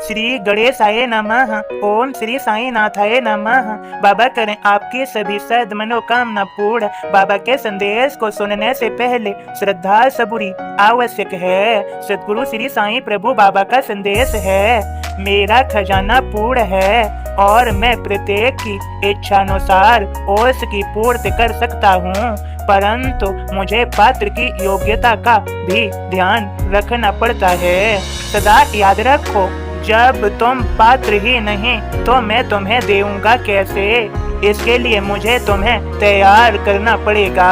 श्री गणेशाय नमः। ओम श्री साईनाथाय नमः। बाबा करें आपकी सभी सद मनोकामना पूर्ण। बाबा के संदेश को सुनने से पहले श्रद्धा सबूरी आवश्यक है। सद्गुरु श्री साईं प्रभु बाबा का संदेश है, मेरा खजाना पूर्ण है और मैं प्रत्येक की इच्छानुसार उसकी पूर्ति कर सकता हूँ, परंतु मुझे पात्र की योग्यता का भी ध्यान रखना पड़ता है। सदा याद रखो, जब तुम पात्र ही नहीं तो मैं तुम्हें देऊंगा कैसे। इसके लिए मुझे तुम्हें तैयार करना पड़ेगा,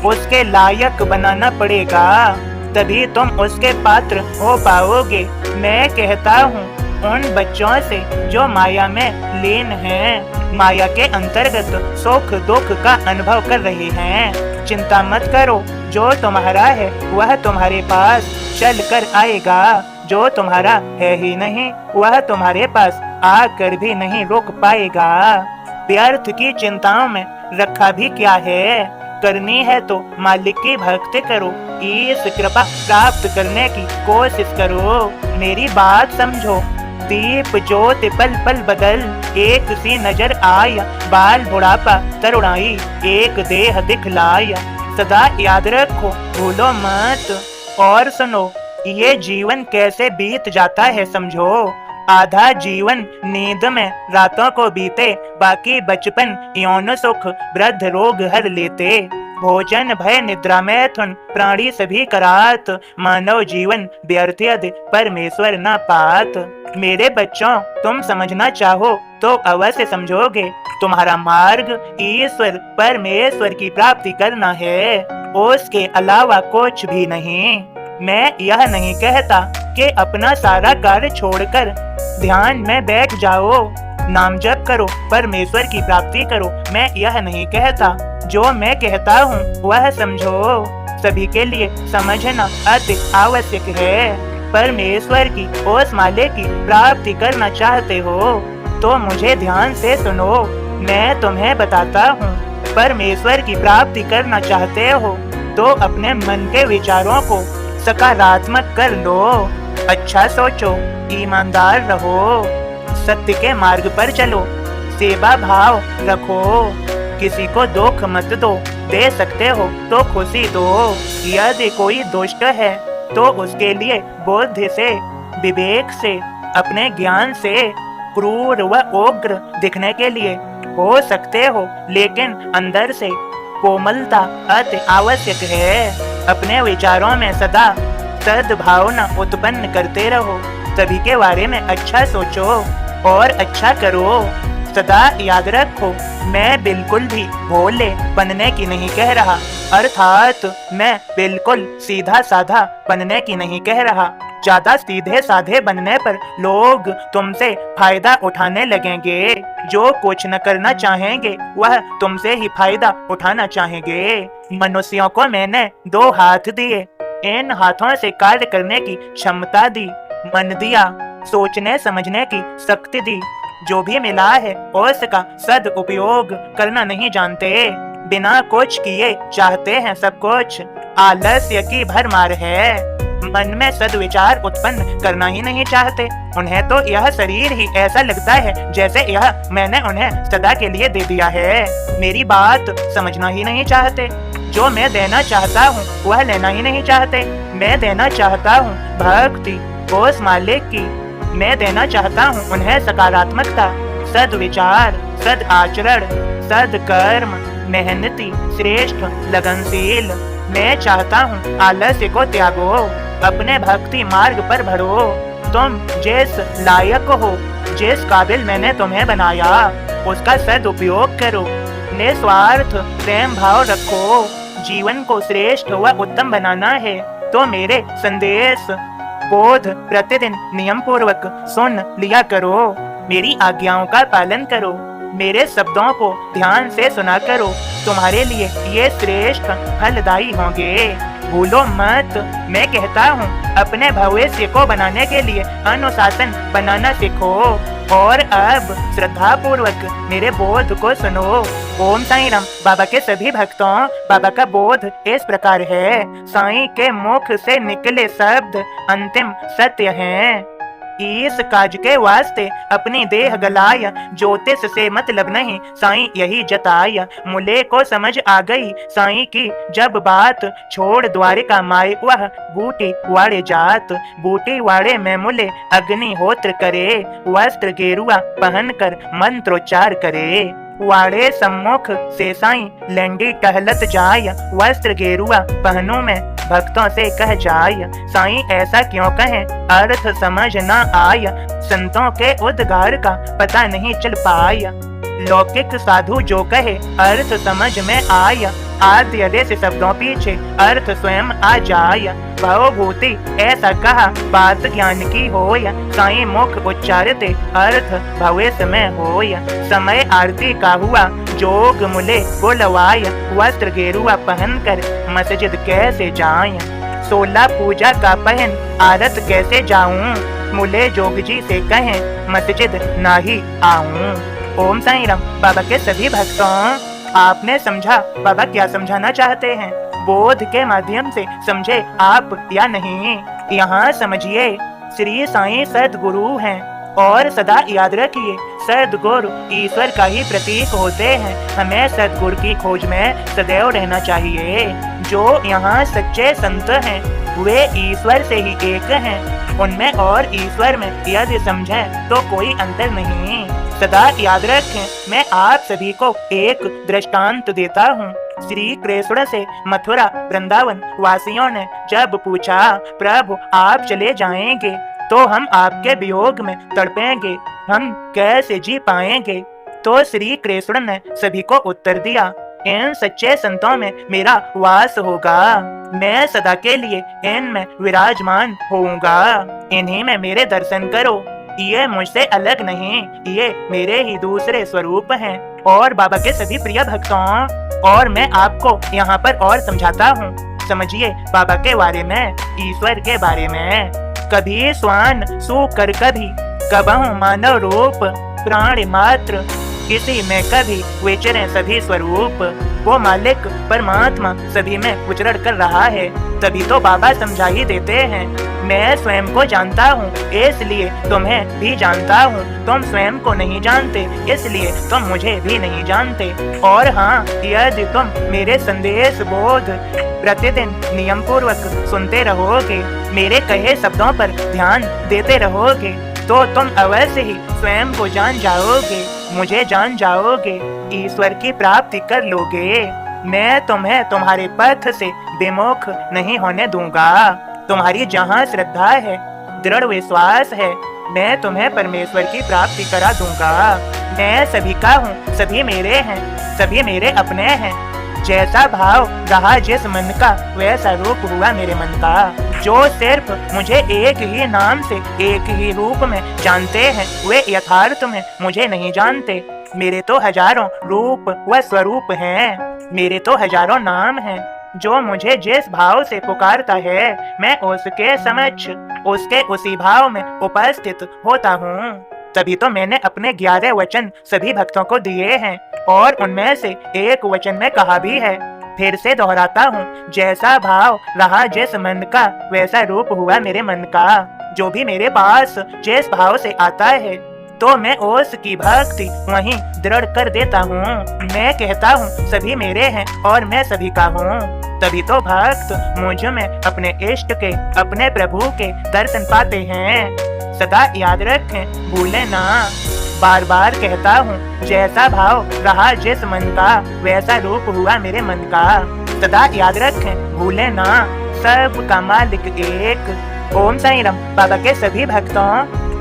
उसके लायक बनाना पड़ेगा, तभी तुम उसके पात्र हो पाओगे। मैं कहता हूँ उन बच्चों से जो माया में लीन हैं, माया के अंतर्गत सुख दुख का अनुभव कर रहे हैं, चिंता मत करो। जो तुम्हारा है वह तुम्हारे पास चल कर आएगा, जो तुम्हारा है ही नहीं वह तुम्हारे पास आकर भी नहीं रोक पाएगा। व्यर्थ की चिंताओं में रखा भी क्या है, करनी है तो मालिक की भक्ति करो, इस कृपा प्राप्त करने की कोशिश करो। मेरी बात समझो, दीप ज्योति पल पल बदल, एक सी नजर आया, बाल बुढ़ापा तरुणाई, एक देह दिखलाया। सदा याद रखो, भूलो मत। और सुनो, ये जीवन कैसे बीत जाता है समझो। आधा जीवन नींद में रातों को बीते, बाकी बचपन यौन सुख वृद्ध रोग हर लेते। भोजन भय निद्रा मैथुन प्राणी सभी करात, मानव जीवन व्यर्थ यदि परमेश्वर न पात। मेरे बच्चों, तुम समझना चाहो तो अवश्य समझोगे। तुम्हारा मार्ग ईश्वर परमेश्वर की प्राप्ति करना है, उसके अलावा कुछ भी नहीं। मैं यह नहीं कहता कि अपना सारा कार्य छोड़कर ध्यान में बैठ जाओ, नाम जप करो, परमेश्वर की प्राप्ति करो। मैं यह नहीं कहता, जो मैं कहता हूँ वह समझो। सभी के लिए समझना अति आवश्यक है। परमेश्वर की उस माले की प्राप्ति करना चाहते हो तो मुझे ध्यान से सुनो, मैं तुम्हें बताता हूँ। परमेश्वर की प्राप्ति करना चाहते हो तो अपने मन के विचारों को सकारात्मक कर लो, अच्छा सोचो, ईमानदार रहो, सत्य के मार्ग पर चलो, सेवा भाव रखो, किसी को दुख मत दो, दे सकते हो तो खुशी दो। यदि कोई दुष्ट है तो उसके लिए बुद्धि से, विवेक से, अपने ज्ञान से क्रूर व उग्र दिखने के लिए हो सकते हो, लेकिन अंदर से कोमलता अति आवश्यक है। अपने विचारों में सदा सद्भावना उत्पन्न करते रहो, सभी के बारे में अच्छा सोचो और अच्छा करो। सदा याद रखो, मैं बिल्कुल भी भोले बनने की नहीं कह रहा, अर्थात मैं बिल्कुल सीधा साधा बनने की नहीं कह रहा। ज्यादा सीधे साधे बनने पर लोग तुमसे फायदा उठाने लगेंगे। जो कुछ न करना चाहेंगे वह तुमसे ही फायदा उठाना चाहेंगे। मनुष्यों को मैंने 2 हाथ दिए, इन हाथों से कार्य करने की क्षमता दी, मन दिया, सोचने समझने की शक्ति दी। जो भी मिला है उसका सदुपयोग करना नहीं जानते, बिना कुछ किए चाहते हैं सब कुछ। आलस्य की भरमार है, मन में सद्विचार उत्पन्न करना ही नहीं चाहते। उन्हें तो यह शरीर ही ऐसा लगता है जैसे यह मैंने उन्हें सदा के लिए दे दिया है। मेरी बात समझना ही नहीं चाहते। जो मैं देना चाहता हूँ वह लेना ही नहीं चाहते। मैं देना चाहता हूँ भक्ति उस मालिक की, मैं देना चाहता हूँ उन्हें सकारात्मकता, सद्विचार, सद आचरण, सदकर्म, मेहनती, श्रेष्ठ, लगनशील। मैं चाहता हूँ आलस्य को त्यागो, अपने भक्ति मार्ग पर बढ़ो। तुम जिस लायक हो, जिस काबिल मैंने तुम्हें बनाया, उसका सदुपयोग करो। निस्वार्थ प्रेम भाव रखो। जीवन को श्रेष्ठ व उत्तम बनाना है तो मेरे संदेश बोध प्रतिदिन नियम पूर्वक सुन लिया करो। मेरी आज्ञाओं का पालन करो, मेरे शब्दों को ध्यान से सुना करो। तुम्हारे लिए ये श्रेष्ठ फलदायी होंगे। भूलो मत, मैं कहता हूँ अपने भविष्य को बनाने के लिए अनुशासन बनाना सीखो। और अब श्रद्धा पूर्वक मेरे बोध को सुनो। ओम साईं राम। बाबा के सभी भक्तों, बाबा का बोध इस प्रकार है, साईं के मुख से निकले शब्द अंतिम सत्य हैं। इस काज के वास्ते अपनी देह गलाय, ज्योतिष से मतलब नहीं साईं यही जताय। मुले को समझ आ गई साईं की जब बात, छोड़ द्वारिका माए वह बूटी वाड़े जात। बूटी वाड़े में मुले अग्निहोत्र करे, वस्त्र गेरुआ पहनकर मंत्रोच्चार करे। वाड़े सम्मुख से साईं लंडी टहलत जाय, वस्त्र गेरुआ पहनू में भक्तों से कह जाय। साईं ऐसा क्यों कहें अर्थ समझ न आय, संतों के उद्गार का पता नहीं चल पाया। लौकिक साधु जो कहे अर्थ समझ में आय, आद्य से शब्दों पीछे अर्थ स्वयं आ जाय। भवभूति ऐसा कहा बात ज्ञान की होय, साईं मुख उच्चारते अर्थ भवेश में होय। समय आरती का हुआ जोग मुले बुलवाय, वस्त्र गेरुआ पहनकर मस्जिद कैसे जाए। 16 पूजा का पहन आरत कैसे जाऊं, मुले जोग जी से कहें मस्जिद नाही आऊं। ओम साईं राम। बाबा के सभी भक्तों, आपने समझा बाबा क्या समझाना चाहते हैं? बोध के माध्यम से समझे आप या नहीं? यहाँ समझिए, श्री साईं सद्गुरु हैं और सदा याद रखिए सद्गुरु ईश्वर का ही प्रतीक होते हैं। हमें सद्गुरु की खोज में सदैव रहना चाहिए। जो यहाँ सच्चे संत हैं वे ईश्वर से ही एक हैं, उनमें और ईश्वर में यदि समझें तो कोई अंतर नहीं। सदा याद रखें, मैं आप सभी को एक दृष्टांत देता हूँ। श्री कृष्ण से मथुरा वृंदावन वासियों ने जब पूछा प्रभु आप चले जाएंगे तो हम आपके वियोग में तड़पेंगे, हम कैसे जी पाएंगे? तो श्री कृष्ण ने सभी को उत्तर दिया, इन सच्चे संतों में मेरा वास होगा, मैं सदा के लिए इनमें विराजमान होऊंगा। इन्हीं में मेरे दर्शन करो, ये मुझसे अलग नहीं, ये मेरे ही दूसरे स्वरूप हैं। और बाबा के सभी प्रिय भक्तों, और मैं आपको यहाँ पर और समझाता हूँ। समझिए बाबा के बारे में, ईश्वर के बारे में। कभी स्वान सुकर कभी कबहु मानव रूप, प्राण मात्र किसी में कभी विचरे सभी स्वरूप। वो मालिक परमात्मा सभी में विचरण कर रहा है, तभी तो बाबा समझा ही देते हैं। मैं स्वयं को जानता हूँ इसलिए तुम्हें भी जानता हूँ, तुम स्वयं को नहीं जानते इसलिए तुम मुझे भी नहीं जानते। और हाँ, यदि तुम मेरे संदेश बोध प्रतिदिन नियम पूर्वक सुनते रहोगे, मेरे कहे शब्दों पर ध्यान देते रहोगे, तो तुम अवश्य ही स्वयं को जान जाओगे, मुझे जान जाओगे, ईश्वर की प्राप्ति कर लोगे। मैं तुम्हें तुम्हारे पथ से विमुख नहीं होने दूंगा। तुम्हारी जहाँ श्रद्धा है, दृढ़ विश्वास है, मैं तुम्हें परमेश्वर की प्राप्ति करा दूंगा। मैं सभी का हूँ, सभी मेरे हैं, सभी मेरे अपने हैं। जैसा भाव रहा जिस मन का, वैसा रूप हुआ मेरे मन का। जो सिर्फ मुझे एक ही नाम से एक ही रूप में जानते हैं, वे यथार्थ में मुझे नहीं जानते। मेरे तो हजारों रूप व स्वरूप हैं, मेरे तो हजारों नाम हैं। जो मुझे जिस भाव से पुकारता है, मैं उसके समक्ष उसके उसी भाव में उपस्थित होता हूँ। तभी तो मैंने अपने 11 वचन सभी भक्तों को दिए हैं, और उनमें से एक वचन में कहा भी है। फिर से दोहराता हूँ, जैसा भाव रहा जिस मन का, वैसा रूप हुआ मेरे मन का। जो भी मेरे पास जिस भाव से आता है, तो मैं उसकी भक्ति वहीं दृढ़ कर देता हूँ। मैं कहता हूँ सभी मेरे हैं और मैं सभी का हूँ। तभी तो भक्त मुझ में अपने इष्ट के, अपने प्रभु के दर्शन पाते हैं। सदा याद रखें, भूले ना। बार बार कहता हूँ, जैसा भाव रहा जिस मन का, वैसा रूप हुआ मेरे मन का। सदा याद रखें, भूले ना, सब का मालिक एक। ओम साईं राम। बाबा के सभी भक्तों,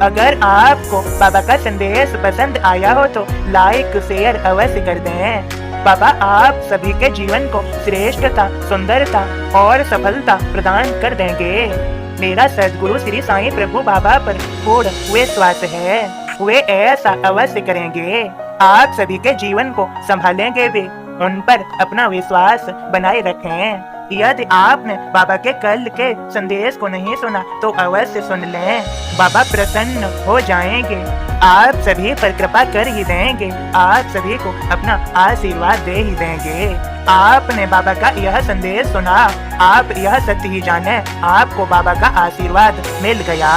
अगर आपको बाबा का संदेश पसंद आया हो तो लाइक शेयर अवश्य कर दें। बाबा आप सभी के जीवन को श्रेष्ठता, सुंदरता और सफलता प्रदान कर देंगे। मेरा सद्गुरु श्री साईं प्रभु बाबा पर पूर्ण विश्वास है, वे ऐसा अवश्य करेंगे। आप सभी के जीवन को संभालेंगे भी, उन पर अपना विश्वास बनाए रखें। यदि आपने बाबा के कल के संदेश को नहीं सुना तो अवश्य सुन लें। बाबा प्रसन्न हो जाएंगे, आप सभी पर कृपा कर ही देंगे, आप सभी को अपना आशीर्वाद दे ही देंगे। आपने बाबा का यह संदेश सुना, आप यह सत्य ही जाने, आपको बाबा का आशीर्वाद मिल गया।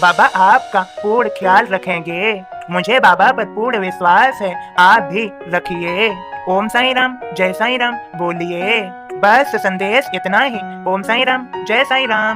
बाबा आपका पूर्ण ख्याल रखेंगे। मुझे बाबा पर पूर्ण विश्वास है, आप भी रखिए। ओम साई राम, जय साई राम बोलिए। बस संदेश इतना ही। ओम साई राम, जय साई राम।